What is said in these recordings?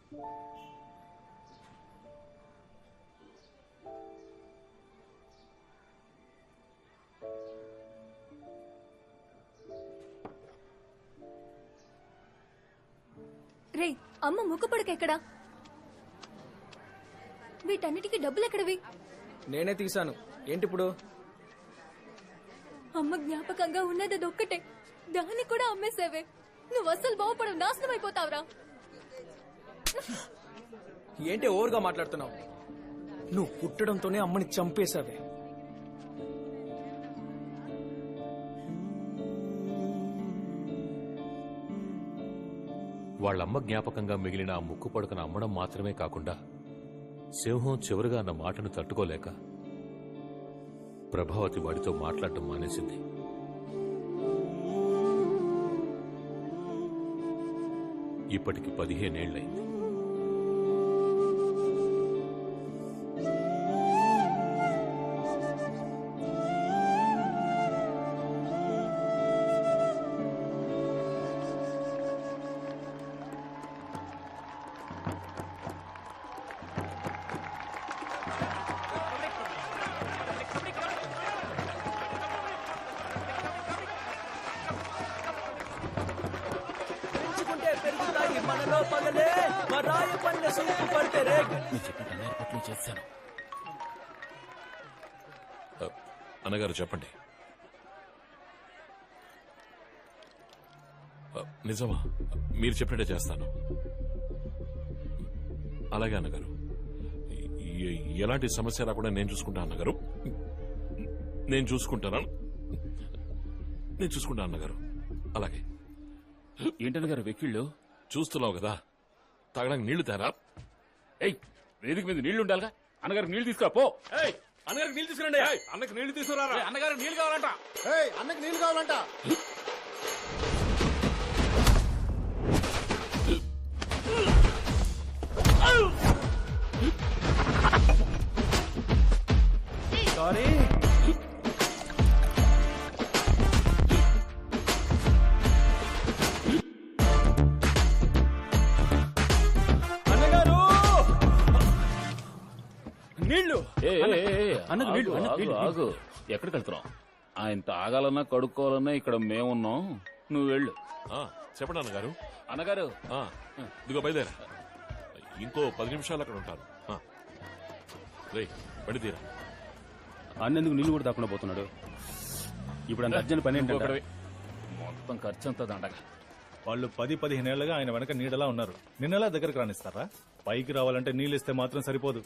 రే అమ్మ ముక్కుపడకెక్కడా? వీటన్నిటికీ డబ్బులు ఎక్కడవి? నేనే తీశాను. ఏంటిప్పుడు? అమ్మ జ్ఞాపకంగా ఉన్నది ఒక్కటే, దాన్ని కూడా అమ్మేసావే. నువ్వు అస్సలు బాగుపడవు, నాశనం అయిపోతావురా. ఏంటి ఓవర్గా మాట్లాడుతున్నావు? నువ్వు పుట్టడంతోనే అమ్మని చంపేశావే. వాళ్ళమ్మ జ్ఞాపకంగా మిగిలిన ఆ ముక్కు పడకను అమ్మడం మాత్రమే కాకుండా సింహం చివరిగా అన్న మాటను తట్టుకోలేక ప్రభావతి వాడితో మాట్లాడటం మానేసింది. ఇప్పటికి 15 ఏళ్లైంది. అన్నగారు చెప్పండి. నిజమా? మీరు చెప్పినట్టే చేస్తాను. అలాగే అన్నగారు. ఎలాంటి సమస్య రాకుండా నేను చూసుకుంటా అన్నగారు. నేను చూసుకుంటాను అన్నగారు. అలాగే. ఏంటన్నగారు వెక్కిళ్ళు? చూస్తున్నావు కదా, తాగడానికి నీళ్లు తేరా. వేదిక మీద నీళ్లు ఉండాలిగా. అన్నగారు నీళ్లు తీసుకురా పో. అన్నగారికి నీళ్లు తీసుకురండి. అన్నకి నీళ్లు తీసుకురా. అన్నగారు నీళ్లు కావాలంట. అన్నకి నీళ్లు కావాలంట. సారీ. ఆగు. ఎక్కడికి వెళ్తున్నాం? ఆయన తాగాలన్నా కడుక్కోవాలన్నా ఇక్కడ మేమున్నాం. నువ్వు వెళ్ళు. చెప్పండి అన్నగారు. అన్నగారు ఇదిగో బయలుదేరా. ఇంకో 10 నిమిషాలు అక్కడ ఉంటారు. బండి తీరా. అన్నెందుకు నీళ్ళు కూడా తాకుండా పోతున్నాడు? ఇప్పుడు అంత అర్జెంట్ పని ఏంటంటే మొత్తం ఖర్చు అంతా దండగా. వాళ్ళు 10-15 ఏళ్లుగా ఆయన వెనక నీడలా ఉన్నారు. నిన్నలా దగ్గరకు రానిస్తారా? పైకి రావాలంటే నీళ్ళు ఇస్తే మాత్రం సరిపోదు.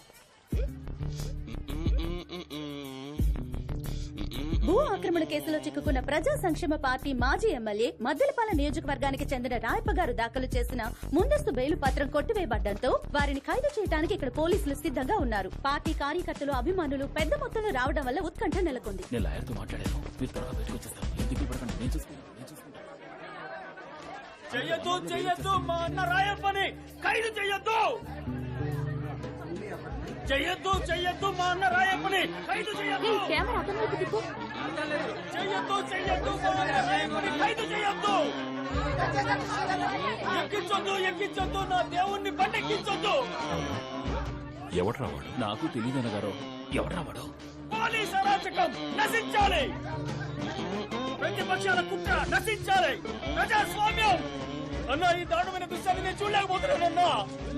భూ ఆక్రమణ కేసులో చిక్కుకున్న ప్రజా సంక్షేమ పార్టీ మాజీ ఎమ్మెల్యే మద్దెలపాలెం నియోజకవర్గానికి చెందిన రాయప్పగారు దాఖలు చేసిన ముందస్తు బెయిలు పత్రం కొట్టివేయబడ్డంతో వారిని ఖైదు చేయడానికి ఇక్కడ పోలీసులు సిద్ధంగా ఉన్నారు. పార్టీ కార్యకర్తలు, అభిమానులు పెద్ద మొత్తంలో రావడం వల్ల ఉత్కంఠ నెలకొంది. నేను లాయర్తో మాట్లాడాను. మీరు త్వరగా బయటకు వచ్చేస్తాను. ఎందుకు పడకండి, నేను చూసుకుంటాను. చెయ్యొద్దు మా అన్న రాయప్పని ఖైదు చెయ్యొద్దు. చెయ్యొద్దు మా అన్న రాయప్పని ఖైదు చెయ్యొద్దు. కెమెరా అతని వైపు తిప్పు. చెయ్యొద్దు మా అన్న రాయప్పని ఖైదు చెయ్యొద్దు. ఎక్కించొద్దు నా దేవుణ్ణి బండెక్కించొద్దు. ఎవడ్రా వాడు? నాకు తెలియదు అన్నగారు. ఎవడ్రా వాడు? పోలీస్ అరాచకం నశించాలి. ప్రతిపక్షాల కుట్ర నశించాలి. ప్రజాస్వామ్యం. అన్నా, ఈ దారుణమైన దృశ్యాన్ని నేను చూడలేకపోతున్నానన్నా.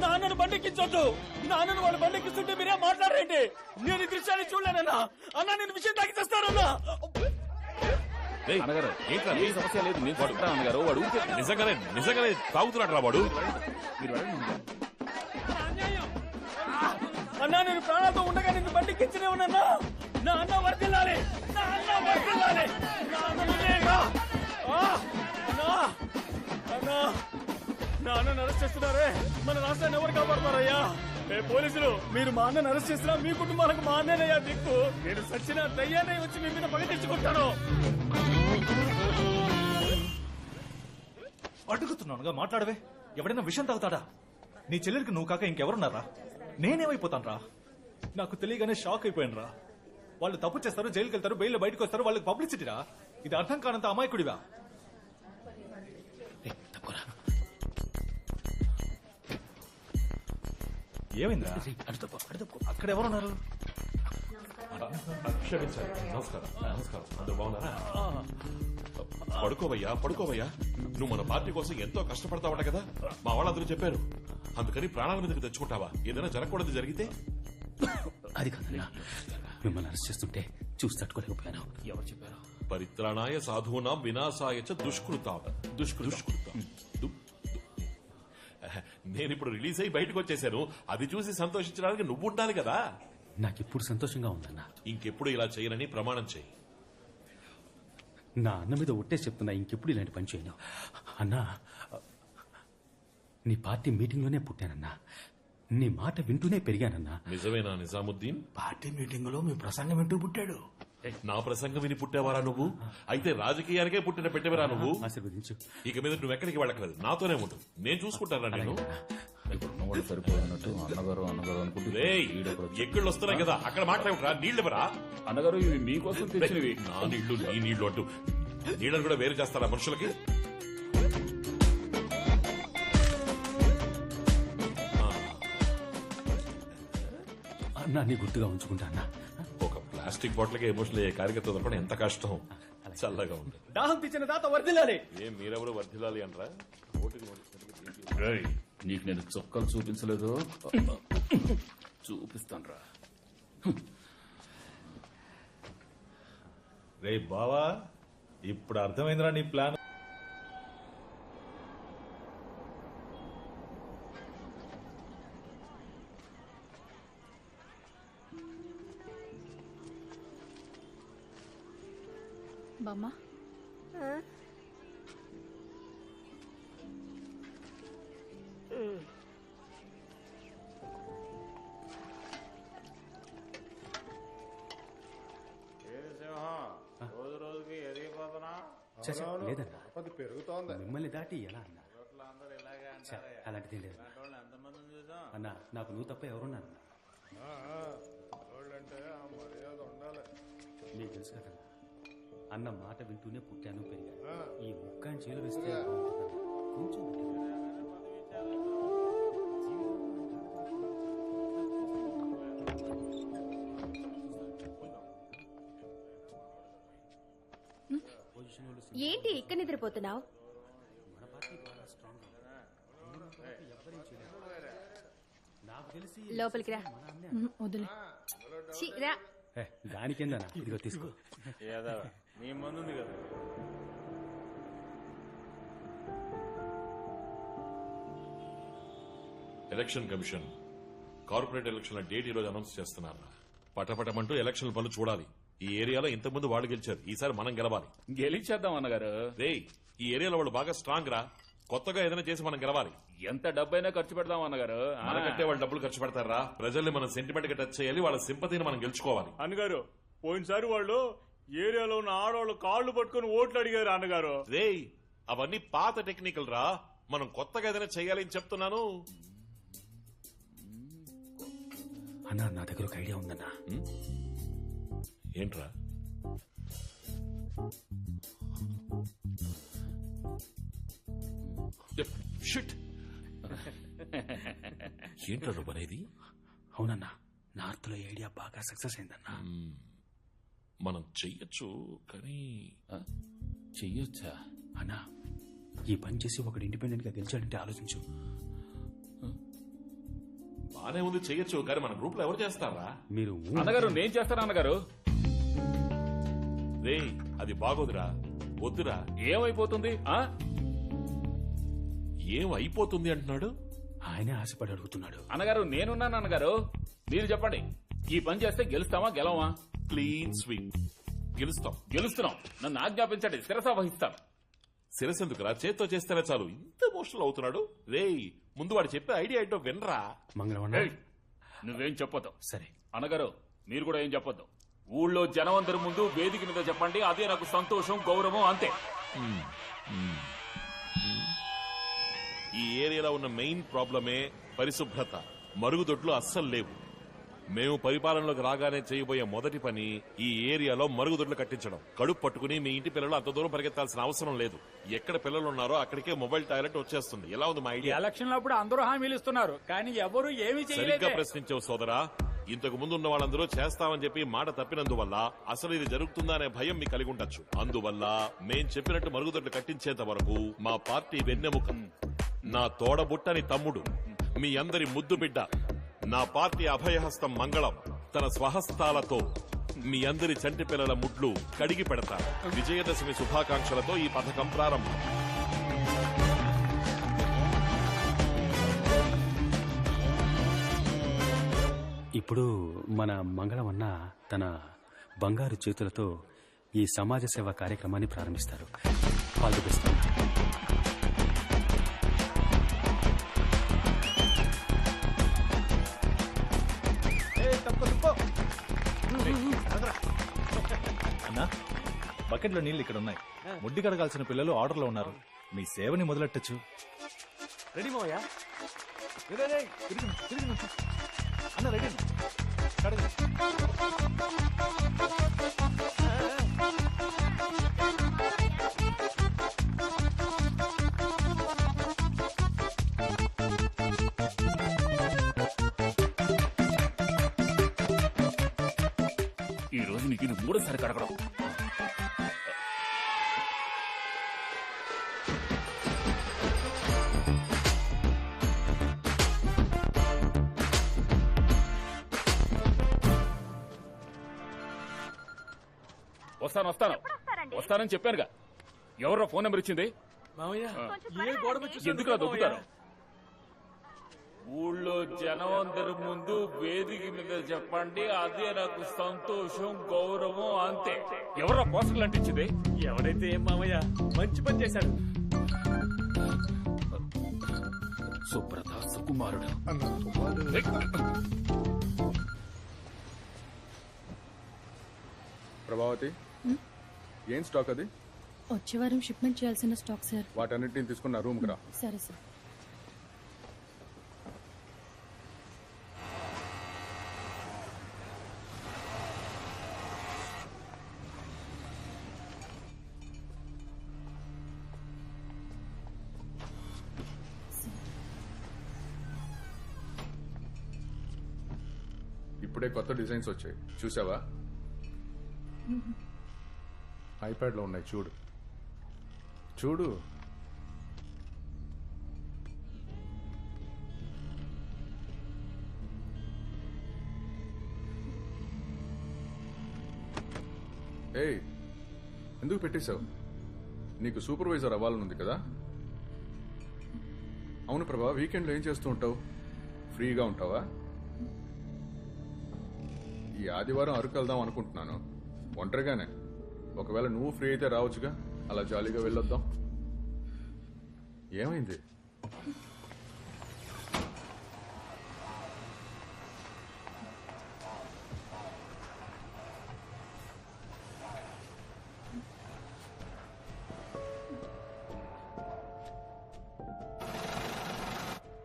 నా అన్నను బండెక్కించొద్దు. నా అన్నను వాళ్ళు బండెక్కిస్తుంటే మీరే మాట్లాడరేంటి? నేను ఈ దృశ్యాన్ని చూడలేనన్నా. అన్నా, నేను విషయం తాకి చేస్తానన్నా. అన్నగారు ఏంట్రా? ఏ సమస్య లేదు, నేను పడుకుంటా అన్నగారు. వాడు నిజంగానే తాగుతున్నాడు రా వాడు. అన్నా, నేను ప్రాణాలతో ఉండగా నిన్ను బండెక్కించనే ఉన్నా. నా అన్న వర్దిల్లాలి. నా అన్నను అరెస్ట్ చేస్తున్నారే. మన రాష్ట్రాన్ని ఎవరు కాపాడుతారయ్యా? పోలీసులు, మీరు మా అన్నను అరెస్ట్ చేసినా మీ కుటుంబాలకు మా అన్నయ్యా దిక్కు. నేను సచ్చిన దయ్యాన్ని వచ్చి మీ మీద పగ తెచ్చుకుంటాను. అడుగుతున్నానుగా, మాట్లాడవే. ఎవడైనా విషయం తాగుతాడా? నీ చెల్లెలికి నువ్వు కాక ఇంకెవరున్నారా? నేనేమైపోతాను రా? నాకు తెలియగానే షాక్ అయిపోయాను రా. వాళ్ళు తప్పు చేస్తారు, జైలుకి వెళ్తారు, బెయిల్ బయటకు వస్తారు. వాళ్ళకి పబ్లిసిటీ రా. ఇది అర్థం కానంత అమాయకుడివా? ఏమైందిరా అక్కడ ఎవరున్నారు? క్షమించాలి. నమస్కారం నమస్కారం. అందరూ బాగున్నారా? పడుకోవయ్యా పడుకోవయ్యా. నువ్వు మన పార్టీ కోసం ఎంతో కష్టపడతావట కదా, మా వాళ్ళందరూ చెప్పారు. అందుకని ప్రాణాల మీదకి తెచ్చుకుంటావా? ఏదైనా జరగకూడదు జరిగితే? అది కాదన్నా, మిమ్మల్ని అరెస్ట్ చేస్తుంటే చూసి తట్టుకోలేకపోయాను. ఎవరు చెప్పారు? పరిత్రాణాయ సాధూనాం వినాశాయ చ దుష్కృతాం. దుష్కృతం. నేను ఇప్పుడు రిలీజ్ అయ్యి బయటకు వచ్చేసాను. అది చూసి సంతోషించడానికి నువ్వు ఉండాలి కదా. నాకిప్పుడు సంతోషంగా ఉందన్నా. ఇంకెప్పుడు ఇలా చేయనని ప్రమాణం చేయి. నా అన్న మీద ఒట్టేసి చెప్తున్నా, ఇంకెప్పుడు ఇలాంటి పని చేయను. అన్నా, నీ పార్టీ మీటింగ్లోనే పుట్టానన్నా. నీ మాట వింటూనే పెరిగానన్నా. నిజమేనా నిజాముద్దీన్? పార్టీ మీటింగ్ లో మీ ప్రసంగం వింటూ పుట్టాడు. నా ప్రసంగం విని పుట్టేవారా నువ్వు? అయితే రాజకీయానికే పుట్టిన పెట్టేవరా నువ్వు? ఆశీర్వదించు. ఇక మీద నువ్వు ఎక్కడికి వెళ్ళకలేదు, నాతోనే ఉండు. నేను చూసుకుంటానా నేను? సరిపోయినట్టు అన్నగారు అనుకుంటే రేయ్, ఎక్కళ్ళు వస్తున్నాయి కదా, అక్కడ మాట్లాడరా. నీళ్ళెవరా? అన్నగారు ఇవి మీకోసం తెచ్చినవి. నా నీళ్లు నీ నీళ్లు అంటూ నీళ్ళని కూడా వేరు చేస్తారా మనుషులకి? అన్నా, నీ గుర్తుగా ఉంచుకుంటా అన్నా. ఒక ప్లాస్టిక్ బాటిల్కి ఎమోషనల్ అయ్యే కార్యకర్త దొరకడం ఎంత కష్టం. చల్లగా ఉంది. దాహం తెచ్చిన తాత వర్దిల్లాలి. ఏం మీరెవరు వర్ధిల్లాలి అనరా? నీకు నేను చొక్కాలు చూపించలేదు, చూపిస్తాను రా. రే బావా, ఇప్పుడు అర్థమైందిరా నీ ప్లాన్. బామ్మ, లేదన్నా, మిమ్మల్ని దాటి ఎలా అన్నా? అలాంటిది లేదు అన్నా. నాకు నువ్వు తప్ప ఎవరున్నారు? నీకు తెలుసు కదన్నా, అన్న మాట వింటూనే పుట్టాను పెరిగాను. ఈ ముక్కాని చేలు వేస్తే కొంచెం ఏంటి ఇక్కడ నిద్రపోతున్నావు? నాకు తెలిసి లోపలికి రా. వదిలే. ఛీ, రా. దానికేందన్నా, ఇదిగో తీసుకో. నీ ముందుంది కదా. ఎలక్షన్ కమిషన్ కార్పొరేట్ ఎలక్షన్ల డేట్ ఈ రోజు అనౌన్స్ చేస్తున్నారు. పటపటమంటూ ఎలక్షన్ పనులు చూడాలి. ఈ ఏరియాలో ఇంతకుముందు వాళ్ళు గెలిచారు, ఈసారి మనం గెలవాలి. గెలిచేద్దాం అన్నగారు. రేయ్, ఈ ఏరియాలో వాళ్ళు బాగా స్ట్రాంగ్ రా. కొత్తగా ఏదైనా చేసి మనం గెలవాలి. ఎంత డబ్బైనా ఖర్చు పెడదాం అన్నగారు. మనకంటే వాళ్ళు డబ్బులు ఖర్చు పెడతారా? ప్రజల్ని మనం సెంటిమెంట్ గా టచ్ చేయాలి, వాళ్ళ సింపతిని మనం గెలుచుకోవాలి. అన్నగారు, పోయినసారి వాళ్ళు ఏరియాలో ఉన్న ఆడవాళ్ళు కాళ్లు పట్టుకుని ఓట్లు అడిగారు అన్నగారు. రేయ్, అవన్నీ పాత టెక్నికల్ రా. మనం కొత్తగా ఏదైనా చేయాలి అని చెప్తున్నాను. అన్నా, నా దగ్గర ఒక ఐడియా ఉందన్నా. ఏంట్రా? షిట్. ఏంట్రా నువ్వు అనేది? అవునన్నా, నార్త్ లో ఐడియా బాగా సక్సెస్ అయిందన్నా. మనం చెయ్యొచ్చు, కానీ చెయ్యొచ్చా అన్నా? ఈ పని చేసి ఒకడు ఇండిపెండెంట్ గా గెలిచాడంటే ఆలోచించు. బానే ఉంది, చెయ్యొచ్చు, కానీ మన గ్రూప్ లో ఎవరు చేస్తారా? మీరు అన్నగారు, నేను చేస్తాను అన్నగారు. రేయ్, అది బాగోదురా, వద్దురా. ఏమైపోతుంది? ఏం అయిపోతుంది అంటున్నాడు? ఆయనే ఆశపడి అడుగుతున్నాడు. అన్నగారు, నేనున్నాను అన్నగారు. మీరు చెప్పండి, ఈ పని చేస్తే గెలుస్తామా గెలవమా? Clean sweep. గెలుస్తాం. గెలుస్తున్నాం. నన్ను ఆజ్ఞాపించండి, శిరస వహిస్తాను. శిరసెందుకురా, చేత్తో చేస్తేనే చాలు. ఇంత ఎమోషనల్ అవుతున్నాడు. రేయ్, ముందు వాడు చెప్పే ఐడియా ఏంటో వినరా. మంగళవారం ఏయ్, నువ్వేం చెప్పొద్దు. సరే అన్నగారు, మీరు కూడా ఏం చెప్పొద్దు. ఊళ్ళో జనం అందరి ముందు వేదిక మీద చెప్పండి, అదే నాకు సంతోషం, గౌరవం, అంతే. ఈ ఏరియాలో ఉన్న మెయిన్ ప్రాబ్లమే పరిశుభ్రత. మరుగుదొడ్లు అస్సలు లేవు. మేము పరిపాలనలోకి రాగానే చేయబోయే మొదటి పని ఈ ఏరియాలో మరుగుదొడ్లు కట్టించడం. కడుపు పట్టుకుని మీ ఇంటి పిల్లలు అంత దూరం పరిగెత్తాల్సిన అవసరం లేదు. ఎక్కడ పిల్లలు ఉన్నారో అక్కడికే మొబైల్ టాయిలెట్ వచ్చేస్తుంది. ఎలా ఉంది మా ఐడియా? ఎలక్షన్ అప్పుడు అందరూ హామీలు ఇస్తున్నారు, కానీ ఎవరు ఏమీ సరిగ్గా చేయలేదు. ప్రశ్నించావు సోదరా. ఇంతకు ముందు ఉన్న వాళ్ళందరూ చేస్తామని చెప్పి మాట తప్పినందువల్ల అసలు ఇది జరుగుతుందా అనే భయం మీకు కలిగి ఉండొచ్చు. అందువల్ల మేం చెప్పినట్టు మరుగుదొడ్లు కట్టించేంత వరకు మా పార్టీ వెన్నెముక, నా తోడబుట్టని తమ్ముడు, మీ అందరి ముద్దు బిడ్డ, నా పార్టీ అభయహస్తం మంగళం తన స్వహస్తాలతో మీ అందరి చంటి పిల్లల ముడ్లు కడిగి పెడతారు. విజయదశమి శుభాకాంక్షలతో ఈ పథకం ప్రారంభం. ఇప్పుడు మన మంగళం అన్న తన బంగారు చేతులతో ఈ సమాజ సేవ కార్యక్రమాన్ని ప్రారంభిస్తారు. All the best. అన్నా, బకెట్లో నీళ్లు ఇక్కడ ఉన్నాయి. ముడ్డి కడగాల్సిన పిల్లలు ఆర్డర్లో ఉన్నారు. మీ సేవని మొదలెట్టచ్చు. రెడీ మోయా? అన్న రెడీ. ఈ రోజు నీకు ఇది మూడోసారి కడగడం. వస్తానని చెప్పానుగా. ఎవరో ఫోన్ నెంబర్ ఇచ్చింది? ఎందుకు దొక్కుతారు? ఊళ్ళో జనం అందరి ముందు వేదిక మీద చెప్పండి, అదే నాకు సంతోషం, గౌరవం, అంతే. ఎవరో పోస్టర్లు అంటించింది? ఎవరైతే ఏం మామయ్య, మంచి పని చేశాడు. సుబ్రత సుకుమారుడు. ప్రభావతి, ఏం స్టాక్ అది? వచ్చే వారం షిప్మెంట్ చేయాల్సిన స్టాక్ సార్. వాటన్నిటిని తీసుకున్న రూమ్కి రా. సరే సార్. ఇప్పుడే కొత్త డిజైన్స్ వచ్చాయి, చూసావా? ఐప్యాడ్ లో ఉన్నాయి, చూడు చూడు. ఏయ్, ఎందుకు పెట్టేశావు? నీకు సూపర్వైజర్ అవ్వాలనుంది కదా? అవును ప్రభా, వీకెండ్లో ఏం చేస్తూ ఉంటావు? ఫ్రీగా ఉంటావా? ఈ ఆదివారం అరకు వెళ్దాం అనుకుంటున్నాను, ఒంటరిగానే. ఒకవేళ నువ్వు ఫ్రీ అయితే రావచ్చుగా, అలా జాలీగా వెళ్ళొద్దాం. ఏమైంది?